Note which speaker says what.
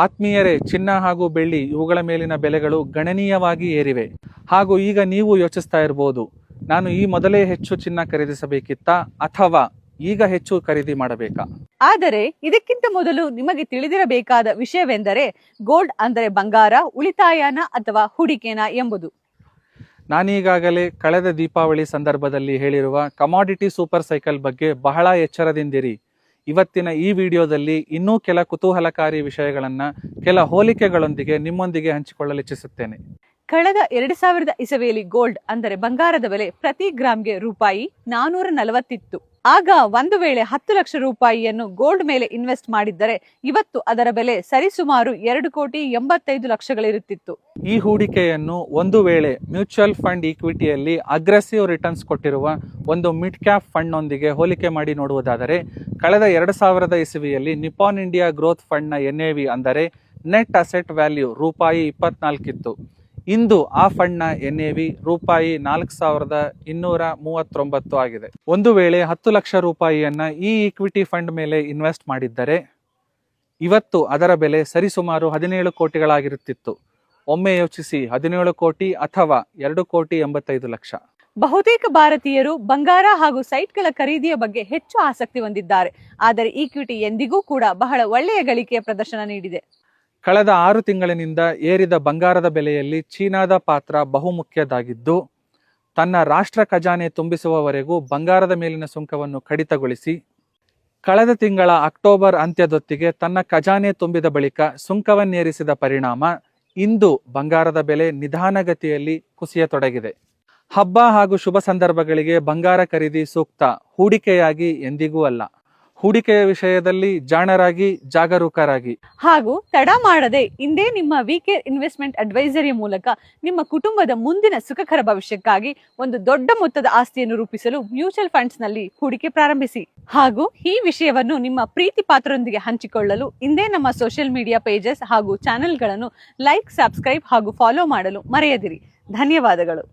Speaker 1: ಆತ್ಮೀಯರೇ, ಚಿನ್ನ ಹಾಗೂ ಬೆಳ್ಳಿ ಇವುಗಳ ಮೇಲಿನ ಬೆಲೆಗಳು ಗಣನೀಯವಾಗಿ ಏರಿವೆ. ಹಾಗೂ ಈಗ ನೀವು ಯೋಚಿಸ್ತಾ ಇರಬಹುದು, ನಾನು ಈ ಮೊದಲೇ ಹೆಚ್ಚು ಚಿನ್ನ ಖರೀದಿಸಬೇಕಿತ್ತಾ ಅಥವಾ ಈಗ ಹೆಚ್ಚು ಖರೀದಿ ಮಾಡಬೇಕಾ?
Speaker 2: ಆದರೆ ಇದಕ್ಕಿಂತ ಮೊದಲು ನಿಮಗೆ ತಿಳಿದಿರಬೇಕಾದ ವಿಷಯವೆಂದರೆ ಗೋಲ್ಡ್ ಅಂದರೆ ಬಂಗಾರ, ಉಳಿತಾಯನ ಅಥವಾ ಹೂಡಿಕೆನ ಎಂಬುದು.
Speaker 1: ನಾನೀಗಾಗಲೇ ಕಳೆದ ದೀಪಾವಳಿ ಸಂದರ್ಭದಲ್ಲಿ ಹೇಳಿರುವ ಕಮಾಡಿಟಿ ಸೂಪರ್ ಸೈಕಲ್ ಬಗ್ಗೆ ಬಹಳ ಎಚ್ಚರದಿಂದಿರಿ. ಇವತ್ತಿನ ಈ ವಿಡಿಯೋದಲ್ಲಿ ಇನ್ನೂ ಕೆಲ ಕುತೂಹಲಕಾರಿ ವಿಷಯಗಳನ್ನ ಕೆಲ ಹೋಲಿಕೆಗಳೊಂದಿಗೆ ನಿಮ್ಮೊಂದಿಗೆ ಹಂಚಿಕೊಳ್ಳಲು ಇಚ್ಛಿಸುತ್ತೇನೆ.
Speaker 2: ಕಳೆದ 2000 ಇಸವಿಯಲ್ಲಿ ಗೋಲ್ಡ್ ಅಂದರೆ ಬಂಗಾರದ ಬೆಲೆ ಪ್ರತಿ ಗ್ರಾಮ್ಗೆ ರೂಪಾಯಿ 440 ಇತ್ತು. ಆಗ ಒಂದು ವೇಳೆ 10 ಲಕ್ಷ ರೂಪಾಯಿಯನ್ನು ಗೋಲ್ಡ್ ಮೇಲೆ ಇನ್ವೆಸ್ಟ್ ಮಾಡಿದ್ದರೆ ಇವತ್ತು ಅದರ ಬೆಲೆ ಸರಿಸುಮಾರು 2,85 ಲಕ್ಷಗಳಿರುತ್ತಿತ್ತು.
Speaker 1: ಈ ಹೂಡಿಕೆಯನ್ನು ಒಂದು ವೇಳೆ ಮ್ಯೂಚುವಲ್ ಫಂಡ್ ಈಕ್ವಿಟಿಯಲ್ಲಿ ಅಗ್ರೆಸಿವ್ ರಿಟರ್ನ್ಸ್ ಕೊಟ್ಟಿರುವ ಒಂದು ಮಿಡ್ ಕ್ಯಾಪ್ ಫಂಡ್ ನೊಂದಿಗೆ ಹೋಲಿಕೆ ಮಾಡಿ ನೋಡುವುದಾದರೆ, ಕಳೆದ 2000 ಇಸವಿಯಲ್ಲಿ ನಿಪಾನ್ ಇಂಡಿಯಾ ಗ್ರೋತ್ ಫಂಡ್ ನ NAV ಅಂದರೆ ನೆಟ್ ಅಸೆಟ್ ವ್ಯಾಲ್ಯೂ ರೂಪಾಯಿ 24 ಇತ್ತು. ಇಂದು ಆ ಫಂಡ್ ನ NAV ರೂಪಾಯಿ 4,239 ಆಗಿದೆ. ಒಂದು ವೇಳೆ 10 ಲಕ್ಷ ರೂಪಾಯಿಯನ್ನ ಈ ಈಕ್ವಿಟಿ ಫಂಡ್ ಮೇಲೆ ಇನ್ವೆಸ್ಟ್ ಮಾಡಿದ್ದರೆ ಇವತ್ತು ಅದರ ಬೆಲೆ ಸರಿಸುಮಾರು 17 ಕೋಟಿಗಳಾಗಿರುತ್ತಿತ್ತು. ಒಮ್ಮೆ ಯೋಚಿಸಿ, 17 ಕೋಟಿ ಅಥವಾ 2,85 ಲಕ್ಷ.
Speaker 2: ಬಹುತೇಕ ಭಾರತೀಯರು ಬಂಗಾರ ಹಾಗೂ ಸೈಟ್ಗಳ ಖರೀದಿಯ ಬಗ್ಗೆ ಹೆಚ್ಚು ಆಸಕ್ತಿ ಹೊಂದಿದ್ದಾರೆ. ಆದರೆ ಈಕ್ವಿಟಿ ಎಂದಿಗೂ ಕೂಡ ಬಹಳ ಒಳ್ಳೆಯ ಗಳಿಕೆಯ ಪ್ರದರ್ಶನ ನೀಡಿದೆ.
Speaker 1: ಕಳೆದ 6 ತಿಂಗಳಿನಿಂದ ಏರಿದ ಬಂಗಾರದ ಬೆಲೆಯಲ್ಲಿ ಚೀನಾದ ಪಾತ್ರ ಬಹುಮುಖ್ಯದಾಗಿದ್ದು, ತನ್ನ ರಾಷ್ಟ್ರ ಖಜಾನೆ ತುಂಬಿಸುವವರೆಗೂ ಬಂಗಾರದ ಮೇಲಿನ ಸುಂಕವನ್ನು ಕಡಿತಗೊಳಿಸಿ ಕಳೆದ ತಿಂಗಳ ಅಕ್ಟೋಬರ್ ಅಂತ್ಯದೊತ್ತಿಗೆ ತನ್ನ ಖಜಾನೆ ತುಂಬಿದ ಬಳಿಕ ಸುಂಕವನ್ನೇರಿಸಿದ ಪರಿಣಾಮ ಇಂದು ಬಂಗಾರದ ಬೆಲೆ ನಿಧಾನಗತಿಯಲ್ಲಿ ಕುಸಿಯತೊಡಗಿದೆ. ಹಬ್ಬ ಹಾಗೂ ಶುಭ ಸಂದರ್ಭಗಳಿಗೆ ಬಂಗಾರ ಖರೀದಿ ಸೂಕ್ತ, ಹೂಡಿಕೆಯಾಗಿ ಎಂದಿಗೂ ಅಲ್ಲ. ಹೂಡಿಕೆಯ ವಿಷಯದಲ್ಲಿ ಜಾಣರಾಗಿ, ಜಾಗರೂಕರಾಗಿ
Speaker 2: ಹಾಗೂ ತಡ ಮಾಡದೆ ಇಂದೇ ನಿಮ್ಮ ವಿಕೇರ್ ಇನ್ವೆಸ್ಟ್ಮೆಂಟ್ ಅಡ್ವೈಸರಿ ಮೂಲಕ ನಿಮ್ಮ ಕುಟುಂಬದ ಮುಂದಿನ ಸುಖಕರ ಭವಿಷ್ಯಕ್ಕಾಗಿ ಒಂದು ದೊಡ್ಡ ಮೊತ್ತದ ಆಸ್ತಿಯನ್ನು ರೂಪಿಸಲು ಮ್ಯೂಚುವಲ್ ಫಂಡ್ಸ್ ನಲ್ಲಿ ಹೂಡಿಕೆ ಪ್ರಾರಂಭಿಸಿ. ಹಾಗೂ ಈ ವಿಷಯವನ್ನು ನಿಮ್ಮ ಪ್ರೀತಿ ಪಾತ್ರರೊಂದಿಗೆ ಹಂಚಿಕೊಳ್ಳಲು ಇಂದೇ ನಮ್ಮ ಸೋಷಿಯಲ್ ಮೀಡಿಯಾ ಪೇಜಸ್ ಹಾಗೂ ಚಾನೆಲ್ಗಳನ್ನು ಲೈಕ್, ಸಬ್ಸ್ಕ್ರೈಬ್ ಹಾಗೂ ಫಾಲೋ ಮಾಡಲು ಮರೆಯದಿರಿ. ಧನ್ಯವಾದಗಳು.